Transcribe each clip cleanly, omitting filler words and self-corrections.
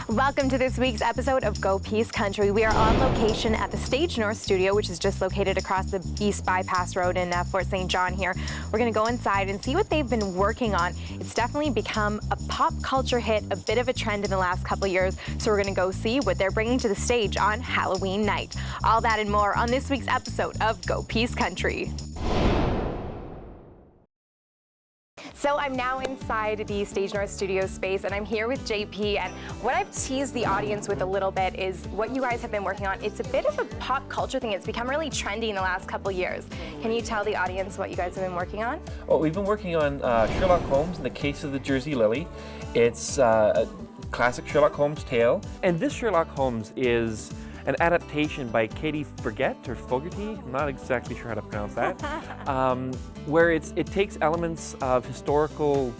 Welcome to this week's episode of Go Peace Country. We are on location at the Stage North studio, which is just located across the East Bypass Road in Fort St. John here. We're going to go inside and see what they've been working on. It's definitely become a pop culture hit, a bit of a trend in the last couple of years. So we're going to go see what they're bringing to the stage on Halloween night. All that and more on this week's episode of Go Peace Country. So I'm now inside the Stage North studio space and I'm here with JP, and what I've teased the audience with a little bit is what you guys have been working on. It's a bit of a pop culture thing. It's become really trendy in the last couple years. Can you tell the audience what you guys have been working on? Well, we've been working on Sherlock Holmes and the Case of the Jersey Lily. It's a classic Sherlock Holmes tale. And this Sherlock Holmes is an adaptation by Katie Fogarty, I'm not exactly sure how to pronounce that, where it takes elements of historical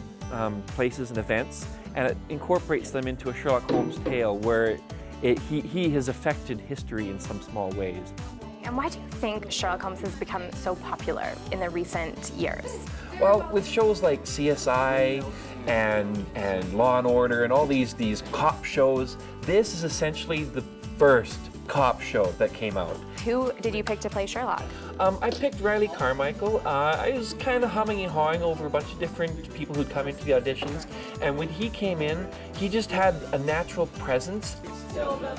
places and events and it incorporates them into a Sherlock Holmes tale where he has affected history in some small ways. And why do you think Sherlock Holmes has become so popular in the recent years? Well, with shows like CSI and Law and Order and all these cop shows, this is essentially the first cop show that came out. Who did you pick to play Sherlock? I picked Riley Carmichael. I was kind of humming and hawing over a bunch of different people who'd come into the auditions, and when he came in, he just had a natural presence.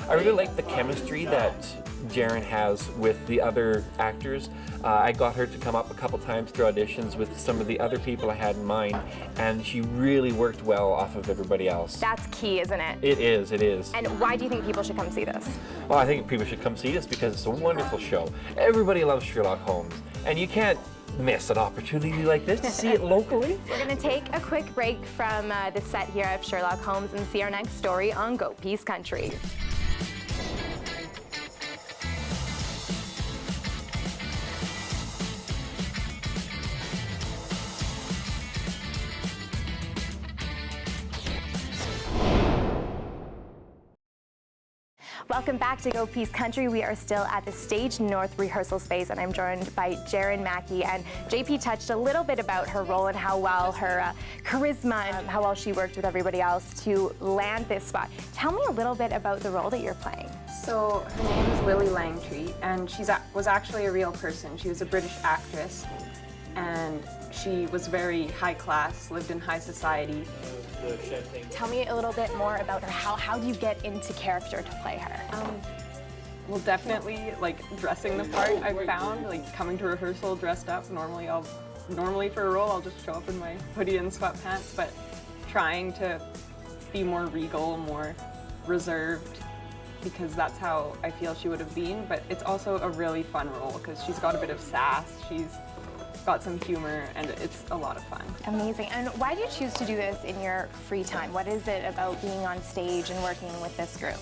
I really liked the chemistry that Jaren has with the other actors. I got her to come up a couple times through auditions with some of the other people I had in mind, and she really worked well off of everybody else. That's key, isn't it? It is, it is. And why do you think people should come see this? Well, I think people should come see this because it's a wonderful show. Everybody loves Sherlock Holmes, and you can't miss an opportunity like this to see it locally. We're going to take a quick break from the set here of Sherlock Holmes and see our next story on Go Peace Country. Welcome back to Go Peace Country. We are still at the Stage North rehearsal space, and I'm joined by Jaren Mackey. And JP touched a little bit about her role and how well her charisma and how well she worked with everybody else to land this spot. Tell me a little bit about the role that you're playing. So her name is Lily Langtree, and she was actually a real person. She was a British actress, and she was very high class, lived in high society. Tell me a little bit more about her. How do you get into character to play her? Well, definitely like dressing the part. I found like coming to rehearsal dressed up. Normally for a role I'll just show up in my hoodie and sweatpants, but trying to be more regal, more reserved, because that's how I feel she would have been. But it's also a really fun role because she's got a bit of sass. She's got some humor, and it's a lot of fun. Amazing. And why do you choose to do this in your free time? What is it about being on stage and working with this group?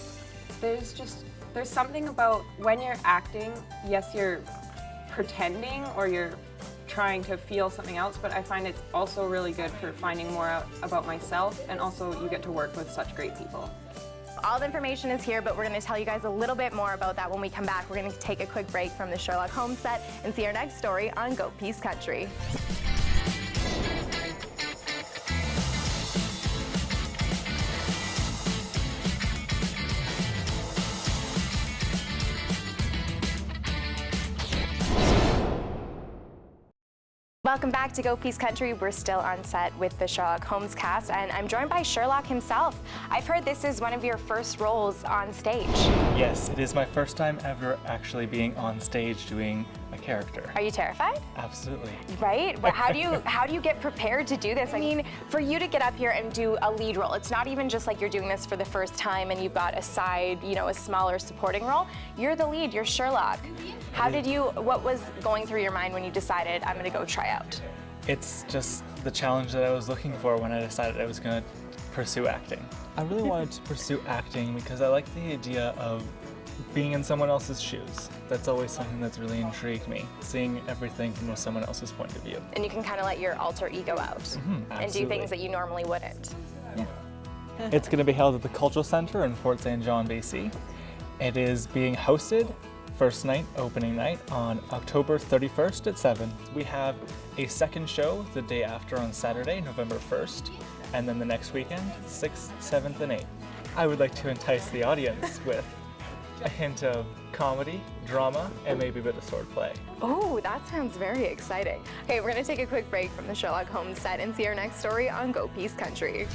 There's something about when you're acting, yes, you're pretending or you're trying to feel something else, but I find it's also really good for finding more out about myself, and also you get to work with such great people. All the information is here, but we're going to tell you guys a little bit more about that when we come back. We're going to take a quick break from the Sherlock Holmes set and see our next story on Go Peace Country. Welcome back to Go Peace Country. We're still on set with the Sherlock Holmes cast, and I'm joined by Sherlock himself. I've heard this is one of your first roles on stage. Yes, it is my first time ever actually being on stage doing a character. Are you terrified? Absolutely. Right? But how do you get prepared to do this? I mean, for you to get up here and do a lead role, it's not even just like you're doing this for the first time and you've got a side, a smaller supporting role. You're the lead, you're Sherlock. What was going through your mind when you decided, I'm gonna go try out? It's just the challenge that I was looking for when I decided I was gonna pursue acting. I really wanted to pursue acting because I like the idea of being in someone else's shoes. That's always something that's really intrigued me, seeing everything from someone else's point of view. And you can kind of let your alter ego out and do things that you normally wouldn't. Yeah. It's going to be held at the Cultural Center in Fort St. John, BC. It is being hosted first night, opening night, on October 31st at 7. We have a second show the day after on Saturday, November 1st, and then the next weekend, 6th, 7th, and 8th. I would like to entice the audience with a hint of comedy, drama, and maybe a bit of swordplay. Oh, that sounds very exciting. Okay, we're gonna take a quick break from the Sherlock Holmes set and see our next story on Go Peace Country.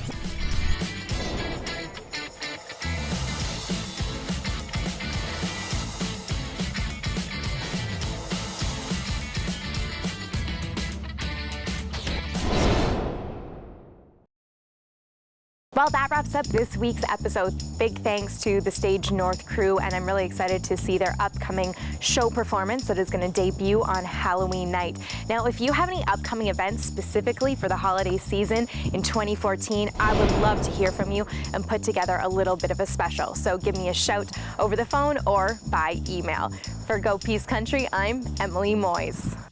Well, that wraps up this week's episode. Big thanks to the Stage North crew, and I'm really excited to see their upcoming show performance that is going to debut on Halloween night. Now, if you have any upcoming events specifically for the holiday season in 2014, I would love to hear from you and put together a little bit of a special. So give me a shout over the phone or by email. For Go Peace Country, I'm Emily Moyes.